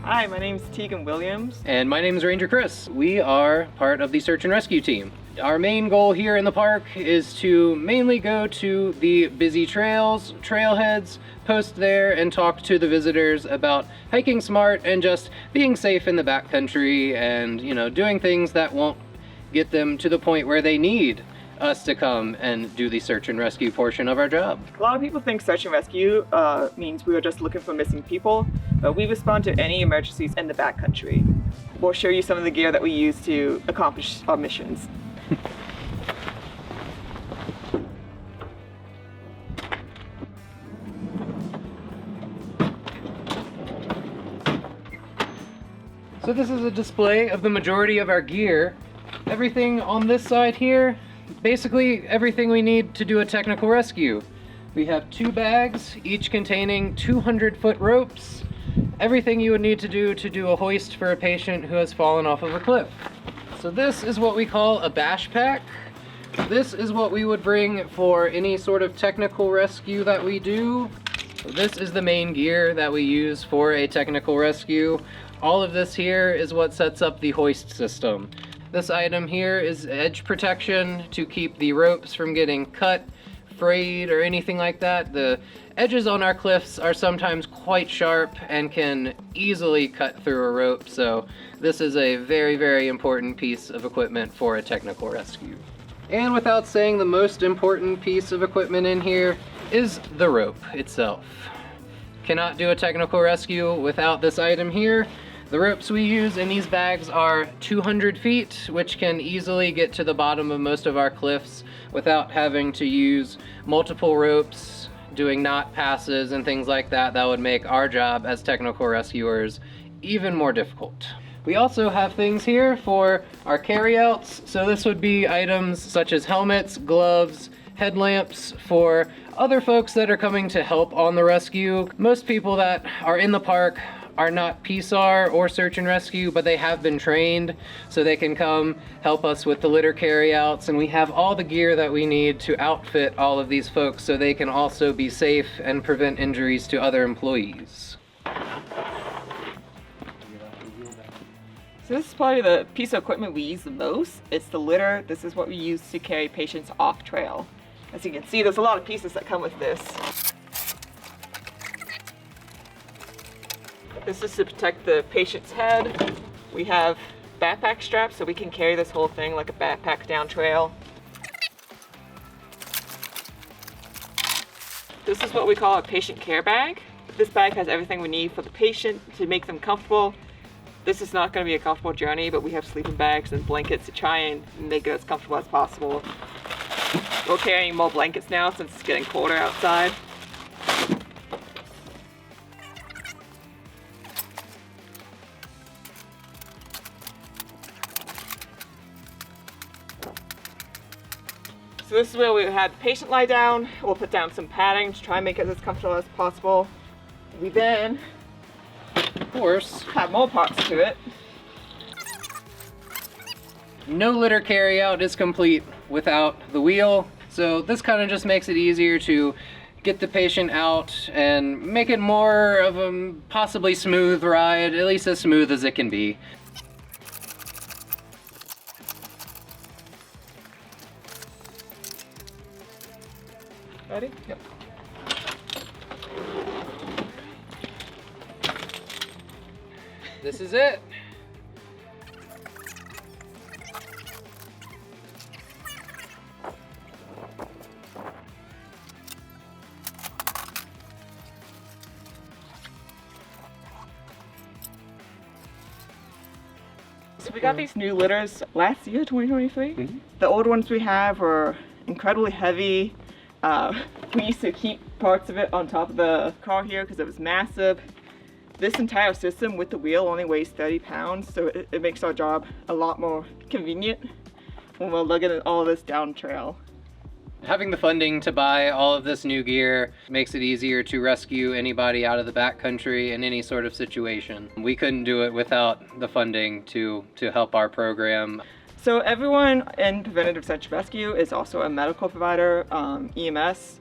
Hi, my name is Tegan Williams. And my name is Ranger Chris. We are part of the search and rescue team. Our main goal here in the park is to mainly go to the busy trails, trailheads, post there and talk to the visitors about hiking smart and just being safe in the backcountry and, doing things that won't get them to the point where they need us to come and do the search and rescue portion of our job. A lot of people think search and rescue means we are just looking for missing people, but we respond to any emergencies in the backcountry. We'll show you some of the gear that we use to accomplish our missions. So this is a display of the majority of our gear. Everything on this side here, basically everything we need to do a technical rescue. We have 2 bags, each containing 200-foot ropes. Everything you would need to do a hoist for a patient who has fallen off of a cliff. So this is what we call a bash pack. This is what we would bring for any sort of technical rescue that we do. This is the main gear that we use for a technical rescue. All of this here is what sets up the hoist system. This item here is edge protection to keep the ropes from getting cut, frayed, or anything like that. The edges on our cliffs are sometimes quite sharp and can easily cut through a rope, so this is a very, very important piece of equipment for a technical rescue. And without saying, the most important piece of equipment in here is the rope itself. Cannot do a technical rescue without this item here. The ropes we use in these bags are 200 feet, which can easily get to the bottom of most of our cliffs without having to use multiple ropes, doing knot passes and things like that. That would make our job as technical rescuers even more difficult. We also have things here for our carryouts. So this would be items such as helmets, gloves, headlamps for other folks that are coming to help on the rescue. Most people that are in the park are not PSAR or search and rescue, but they have been trained so they can come help us with the litter carryouts, and we have all the gear that we need to outfit all of these folks so they can also be safe and prevent injuries to other employees. So this is probably the piece of equipment we use the most. It's the litter. This is what we use to carry patients off trail. As you can see, there's a lot of pieces that come with this. This is to protect the patient's head. We have backpack straps so we can carry this whole thing like a backpack down trail. This is what we call a patient care bag. This bag has everything we need for the patient to make them comfortable. This is not going to be a comfortable journey, but we have sleeping bags and blankets to try and make it as comfortable as possible. We're carrying more blankets now since it's getting colder outside. So this is where we had the patient lie down. We'll put down some padding to try and make it as comfortable as possible. We then, of course, have more parts to it. No litter carryout is complete without the wheel, so this kind of just makes it easier to get the patient out and make it more of a possibly smooth ride, at least as smooth as it can be. Ready? Yep. This is it. So we got these new litters last year, 2023. Mm-hmm. The old ones we have were incredibly heavy. We used to keep parts of it on top of the car here because it was massive. This entire system with the wheel only weighs 30 pounds, so it makes our job a lot more convenient when we're lugging all of this down trail. Having the funding to buy all of this new gear makes it easier to rescue anybody out of the backcountry in any sort of situation. We couldn't do it without the funding to help our program. So everyone in preventative search and rescue is also a medical provider, EMS,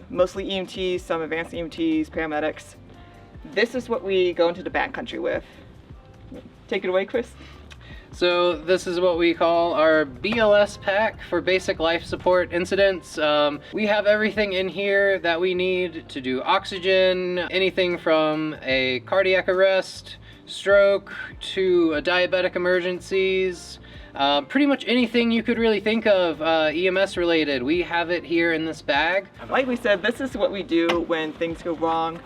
mostly EMTs, some advanced EMTs, paramedics. this is what we go into the backcountry with. Take it away, Chris. So this is what we call our BLS pack for basic life support incidents. We have everything in here that we need to do oxygen, anything from a cardiac arrest, stroke, to a diabetic emergencies. Pretty much anything you could really think of EMS related, we have it here in this bag. Like we said, this is what we do when things go wrong,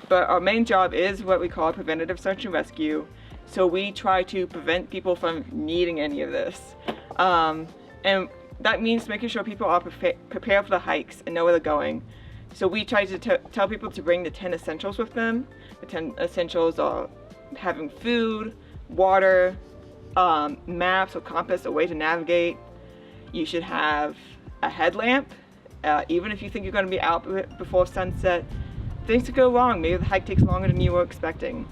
but our main job is what we call preventative search and rescue. So we try to prevent people from needing any of this. And that means making sure people are prepared for the hikes and know where they're going. So we try to tell people to bring the 10 essentials with them. The 10 essentials are having food, water, maps or compass, a way to navigate. You should have a headlamp, even if you think you're going to be out before sunset. Things could go wrong. Maybe the hike takes longer than you were expecting.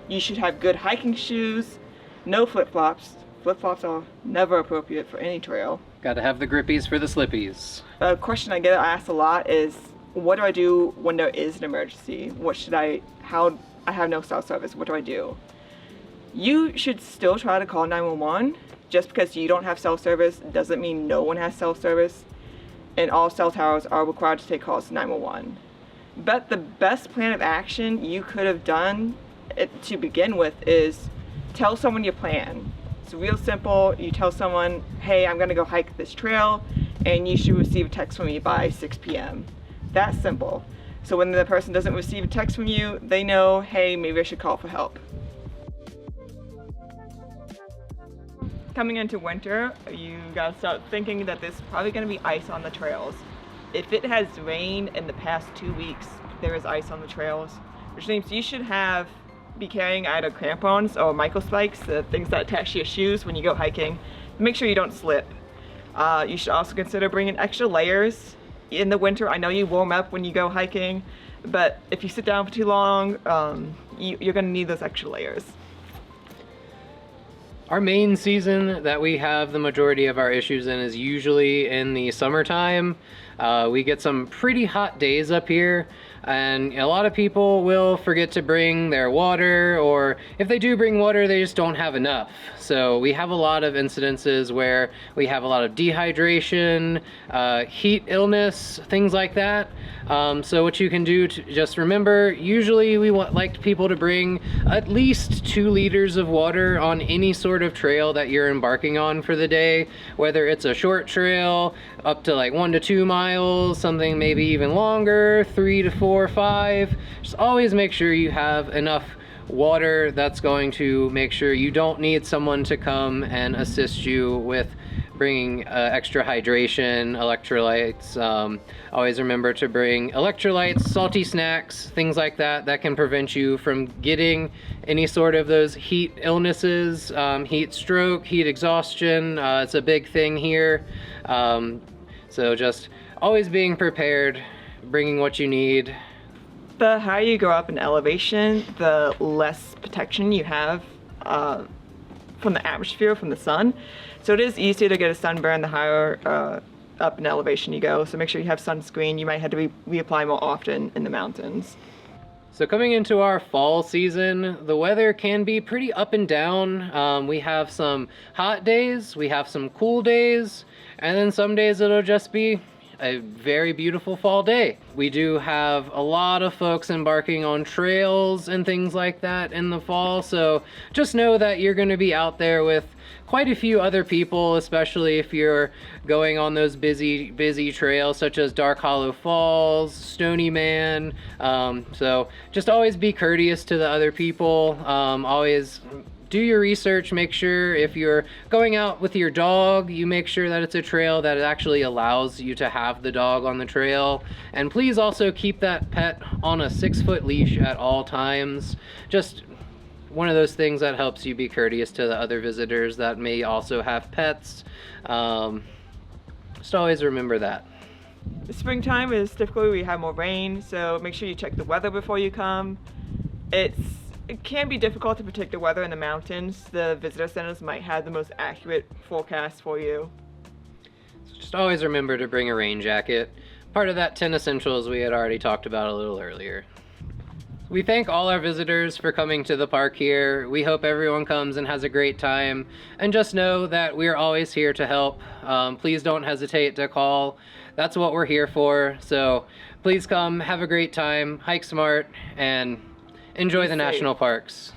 You should have good hiking shoes, no flip-flops. Flip-flops are never appropriate for any trail. Gotta have the grippies for the slippies. A question I get asked a lot is, what do I do when there is an emergency? How I have no cell service, what do I do? You should still try to call 911. Just because you don't have cell service doesn't mean no one has cell service. And all cell towers are required to take calls to 911. But the best plan of action you could have done to begin with is tell someone your plan. It's real simple. You tell someone, hey, I'm gonna go hike this trail and you should receive a text from me by 6 p.m. That's simple. So when the person doesn't receive a text from you, they know, hey, maybe I should call for help. Coming into winter, you gotta start thinking that there's probably gonna be ice on the trails. If it has rained in the past 2 weeks, there is ice on the trails, which means you should be carrying either crampons or micro spikes, the things that attach to your shoes when you go hiking. Make sure you don't slip. You should also consider bringing extra layers in the winter. I know you warm up when you go hiking, but if you sit down for too long, you're gonna need those extra layers. Our main season that we have the majority of our issues in is usually in the summertime. We get some pretty hot days up here, and a lot of people will forget to bring their water, or if they do bring water, they just don't have enough. So we have a lot of incidences where we have a lot of dehydration, heat illness, things like that. So what you can do to just remember, usually we like people to bring at least 2 liters of water on any sort of trail that you're embarking on for the day, whether it's a short trail up to like 1 to 2 miles, something maybe even longer, 3 to 4, 5. Just always make sure you have enough water. That's going to make sure you don't need someone to come and assist you with bringing extra hydration, electrolytes. Always remember to bring electrolytes, salty snacks, things like that that can prevent you from getting any sort of those heat illnesses, heat stroke, heat exhaustion. It's a big thing here. So just always being prepared, bringing what you need. The higher you go up in elevation, the less protection you have from the atmosphere, from the sun. So it is easier to get a sunburn the higher up in elevation you go. So make sure you have sunscreen. You might have to reapply more often in the mountains. So coming into our fall season, the weather can be pretty up and down. We have some hot days, we have some cool days, and then some days it'll just be a very beautiful fall day. We do have a lot of folks embarking on trails and things like that in the fall, so just know that you're going to be out there with quite a few other people, especially if you're going on those busy trails such as Dark Hollow Falls, Stony Man. So just always be courteous to the other people. Always do your research. Make sure if you're going out with your dog, you make sure that it's a trail that actually allows you to have the dog on the trail. And please also keep that pet on a 6-foot leash at all times. Just one of those things that helps you be courteous to the other visitors that may also have pets. Just always remember that. The springtime is typically we have more rain, so make sure you check the weather before you come. It can be difficult to predict the weather in the mountains. The visitor centers might have the most accurate forecast for you. So just always remember to bring a rain jacket. Part of that 10 essentials we had already talked about a little earlier. We thank all our visitors for coming to the park here. We hope everyone comes and has a great time. And just know that we're always here to help. Please don't hesitate to call. That's what we're here for. So please come, have a great time, hike smart, and enjoy the national parks.